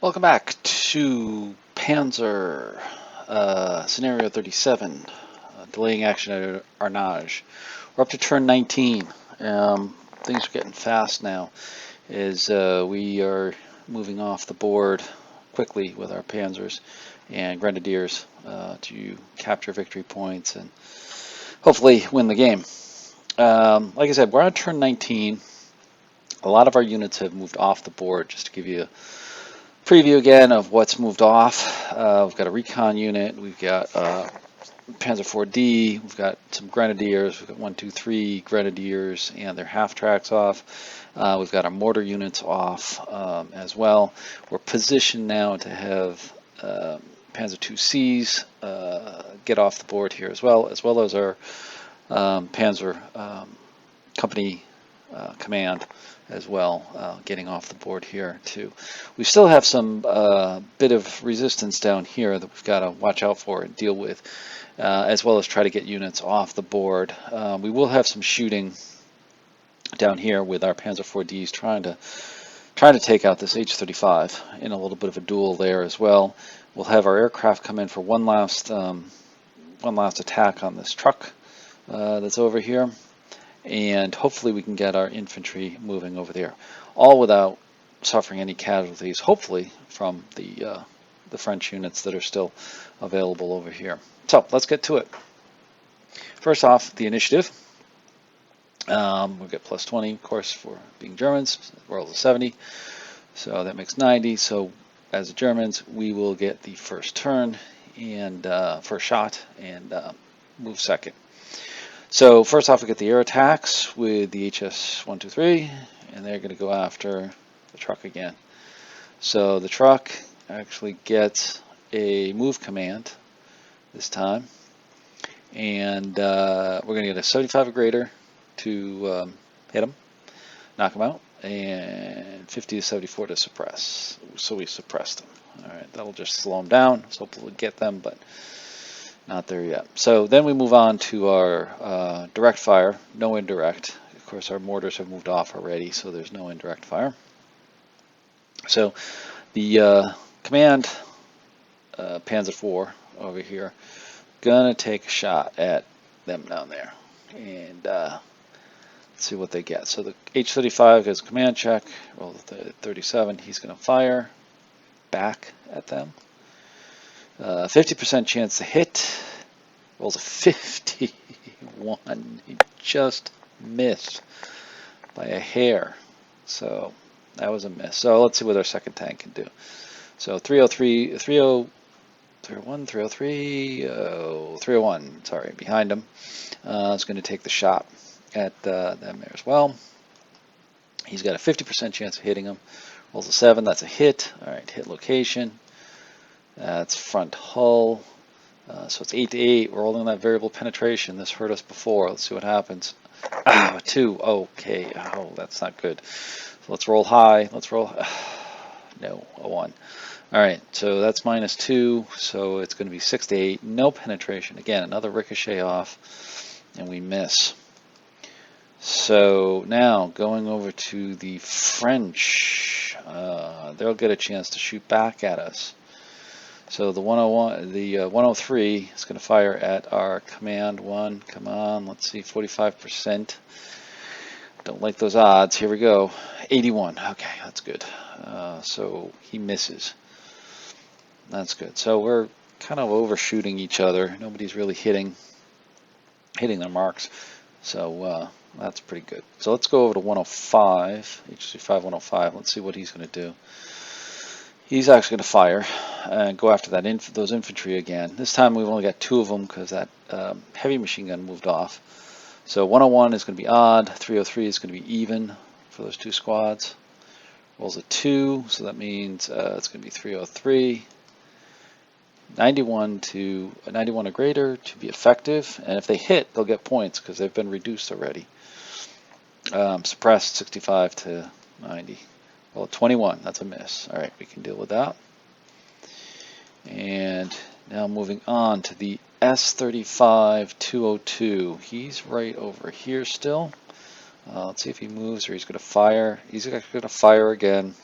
Welcome back to Panzer Scenario 37, delaying action at Arnage. We're up to turn 19. Things are getting fast now as we are moving off the board quickly with our Panzers and Grenadiers to capture victory points and hopefully win the game. Like I said, we're on turn 19. A lot of our units have moved off the board, just to give you a preview again of what's moved off. We've got a recon unit, we've got Panzer 4D, we've got some Grenadiers, we've got 1, 2, 3 Grenadiers and their half tracks off. We've got our mortar units off as well. We're positioned now to have Panzer 2Cs get off the board here as well as our Panzer Company command as well, getting off the board here too. We still have some bit of resistance down here that we've got to watch out for and deal with, as well as try to get units off the board. We will have some shooting down here with our Panzer 4Ds trying to take out this H-35 in a little bit of a duel there as well. We'll have our aircraft come in for one last attack on this truck that's over here. And hopefully we can get our infantry moving over there, all without suffering any casualties, hopefully, from the French units that are still available over here. So let's get to it. First off, the initiative. We'll get plus 20, of course, for being Germans. Rolls of 70, so that makes 90. So as the Germans, we will get the first turn and first shot and move second. So first off, we get the air attacks with the HS-123, and they're going to go after the truck again. So the truck actually gets a move command this time, and we're going to get a 75 or greater to hit them, knock them out, and 50 to 74 to suppress. So we suppressed them. All right, that'll just slow them down. So hopefully we'll get them, but not there yet. So then we move on to our direct fire, no indirect. Of course, our mortars have moved off already, so there's no indirect fire. So the command Panzer IV over here, gonna take a shot at them down there, and let's see what they get. So the H-35 gets a command check, roll the 37. He's gonna fire back at them. 50% chance to hit, rolls a 51. He just missed by a hair, so that was a miss. So let's see what our second tank can do. So 303, 301, 303, 301, sorry, behind him. Is going to take the shot at them there as well. He's got a 50% chance of hitting him. Rolls a 7, that's a hit. All right, hit location. That's front hull, so it's 8 to 8. We're rolling that variable penetration. This hurt us before. Let's see what happens. A 2. Okay. Oh, that's not good. So let's roll high. Let's roll. No, a 1. All right. So that's -2. So it's going to be 6 to 8. No penetration. Again, another ricochet off, and we miss. So now going over to the French, they'll get a chance to shoot back at us. So the 103 is going to fire at our command one. Come on, let's see, 45%. Don't like those odds. Here we go. 81. Okay, that's good. So he misses. That's good. So we're kind of overshooting each other. Nobody's really hitting their marks. So that's pretty good. So let's go over to 105, HC5 105. Let's see what he's going to do. He's actually going to fire and go after those infantry again. This time we've only got 2 of them because that heavy machine gun moved off. So 101 is going to be odd. 303 is going to be even for those 2 squads. Rolls a 2, so that means it's going to be 303. 91 or greater to be effective, and if they hit, they'll get points because they've been reduced already. Suppressed 65 to 90. Well, 21, that's a miss. All right, we can deal with that. And now moving on to the S-35-202. He's right over here still. Let's see if he moves or he's going to fire. He's going to fire again.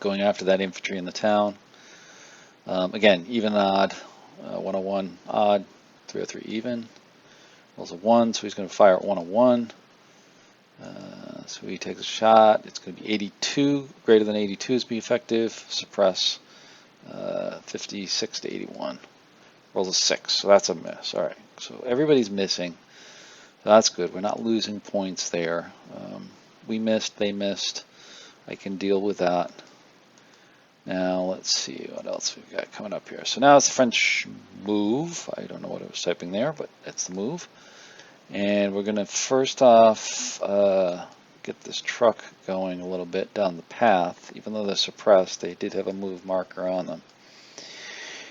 going after that infantry in the town. Again, even and odd, 101 odd, 303 even. Rolls a 1, so he's going to fire at 101. So he takes a shot. It's going to be 82. Greater than 82 is be effective. Suppress 56 to 81. Rolls a 6, so that's a miss. All right, so everybody's missing. So that's good. We're not losing points there. We missed, they missed. I can deal with that. Now let's see what else we've got coming up here. So now it's the French move. I don't know what I was typing there, but it's the move. And we're going to first off get this truck going a little bit down the path. Even though they're suppressed, they did have a move marker on them.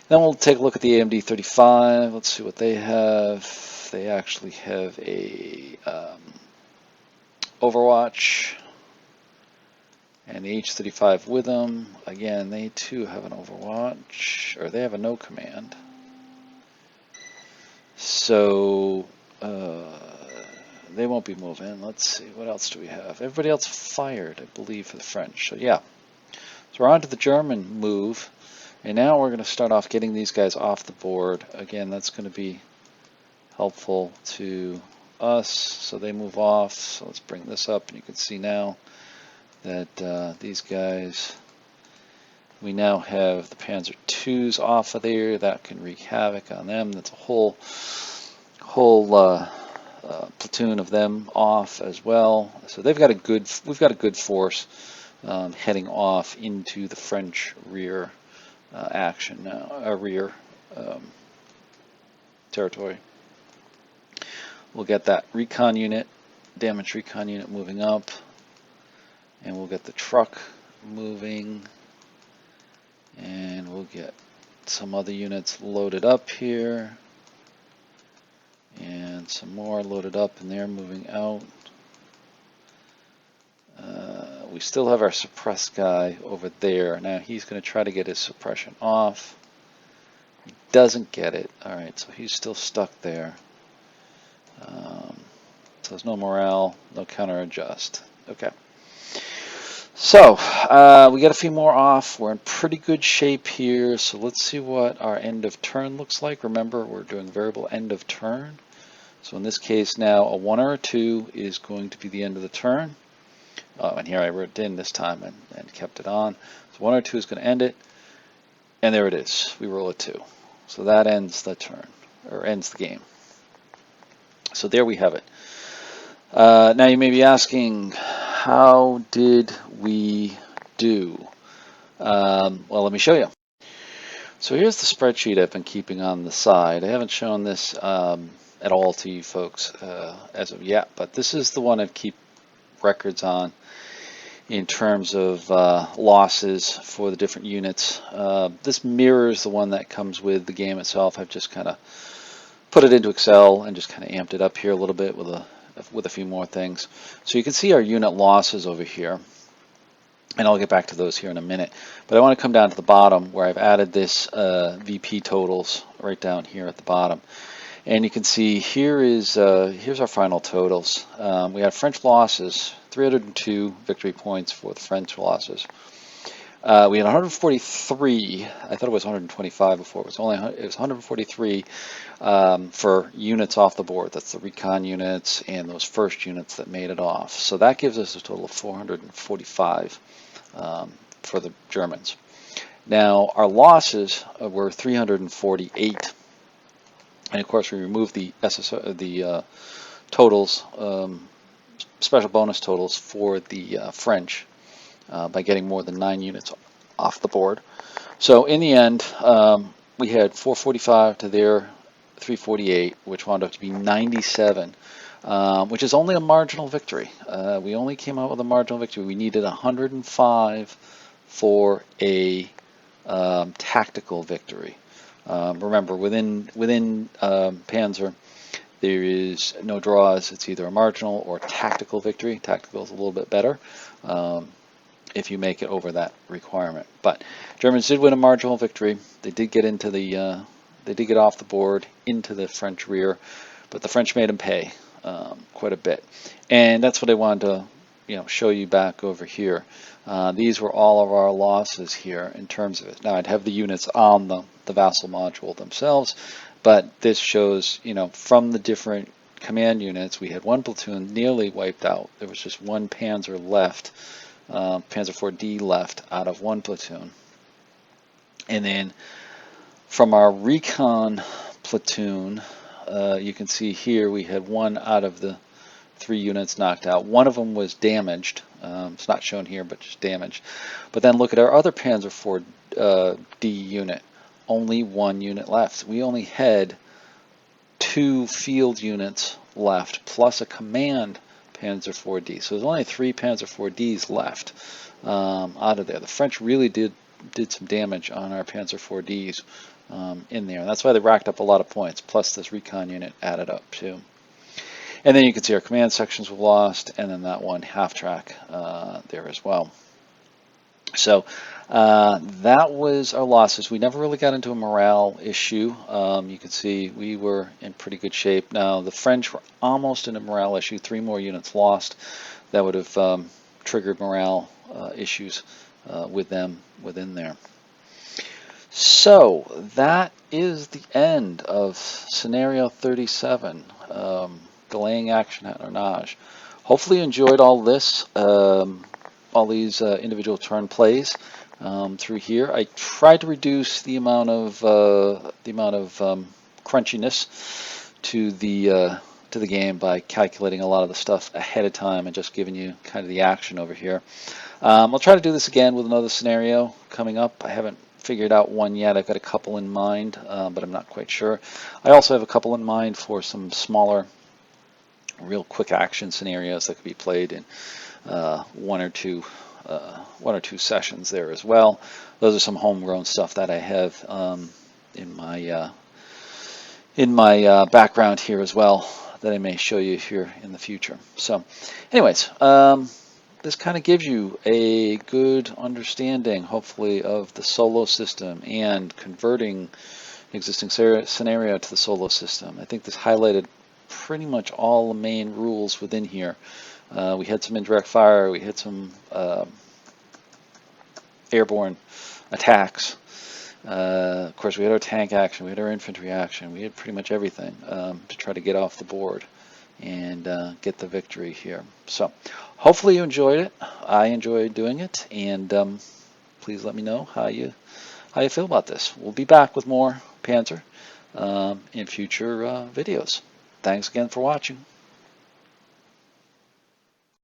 Then we'll take a look at the AMD 35. Let's see what they have. They actually have a Overwatch and the H-35 with them. Again, they too have an Overwatch, or they have a no command. So they won't be moving. Let's see, what else do we have? Everybody else fired, I believe, for the French. So yeah, so we're on to the German move, and now we're going to start off getting these guys off the board. Again, that's going to be helpful to us. So they move off. So let's bring this up, and you can see now that these guys, we now have the Panzer IIs off of there. That can wreak havoc on them. That's a whole platoon of them off as well. So they've got a good, we've got a good force heading off into the French rear action now, rear territory. We'll get that recon unit, damaged recon unit moving up, and we'll get the truck moving, and we'll get some other units loaded up here, and some more loaded up, and they're moving out. We still have our suppressed guy over there. Now he's going to try to get his suppression off. He doesn't get it. Alright, so he's still stuck there. So there's no morale, no counter adjust. Okay. So we got a few more off. We're in pretty good shape here. So let's see what our end of turn looks like. Remember, we're doing variable end of turn. So in this case now, a 1 or a 2 is going to be the end of the turn. And here I wrote it in this time and kept it on. So 1 or 2 is going to end it. And there it is. We roll a 2. So that ends the turn, or ends the game. So there we have it. Now you may be asking, how did we do? Well, let me show you. So here's the spreadsheet I've been keeping on the side. I haven't shown this at all to you folks as of yet, but this is the one I keep records on in terms of losses for the different units. This mirrors the one that comes with the game itself. I've just kind of put it into Excel and just kind of amped it up here a little bit with a few more things. So you can see our unit losses over here, and I'll get back to those here in a minute. But I want to come down to the bottom where I've added this VP totals right down here at the bottom. And you can see here is here's our final totals. We have French losses, 302 victory points for the French losses. We had 143. I thought it was 125 before. It was 143 for units off the board. That's the recon units and those first units that made it off. So that gives us a total of 445 for the Germans. Now our losses were 348. And of course, we removed the totals, special bonus totals for the French by getting more than 9 units off the board. So in the end, we had 445 to their 348, which wound up to be 97, which is only a marginal victory. We only came out with a marginal victory. We needed 105 for a tactical victory. Remember, within Panzer, there is no draws. It's either a marginal or tactical victory. Tactical is a little bit better if you make it over that requirement. But Germans did win a marginal victory. They did get into the they did get off the board into the French rear, but the French made them pay quite a bit, and that's what I wanted to show you back over here. These were all of our losses here in terms of it. Now I'd have the units on the vassal module themselves, but this shows, from the different command units, we had one platoon nearly wiped out. There was just one Panzer left, Panzer 4D left out of one platoon. And then from our recon platoon, you can see here we had one out of the 3 units knocked out. One of them was damaged. It's not shown here, but just damaged. But then look at our other Panzer 4D unit. Only 1 unit left. We only had 2 field units left, plus a command Panzer 4D. So there's only 3 Panzer 4Ds left out of there. The French really did some damage on our Panzer 4Ds in there. And that's why they racked up a lot of points, plus this recon unit added up too. And then you can see our command sections were lost, and then that one half track there as well. So that was our losses. We never really got into a morale issue. You can see we were in pretty good shape. Now the French were almost in a morale issue. 3 more units lost. That would have triggered morale issues with them within there. So that is the end of Scenario 37. Delaying action at Arnage. Hopefully you enjoyed all this, all these individual turn plays through here. I tried to reduce the amount of crunchiness to the game by calculating a lot of the stuff ahead of time and just giving you kind of the action over here. I'll try to do this again with another scenario coming up. I haven't figured out one yet. I've got a couple in mind, but I'm not quite sure. I also have a couple in mind for some smaller, real quick action scenarios that could be played in one or two sessions there as well. Those are some homegrown stuff that I have in my background here as well that I may show you here in the future. So anyways, this kind of gives you a good understanding, hopefully, of the Solo system and converting existing scenario to the Solo system. I think this highlighted pretty much all the main rules within here. We had some indirect fire, we had some airborne attacks. Of course, we had our tank action, we had our infantry action, we had pretty much everything to try to get off the board and get the victory here. So hopefully you enjoyed it. I enjoyed doing it, and please let me know how you feel about this. We'll be back with more Panzer in future videos. Thanks again for watching.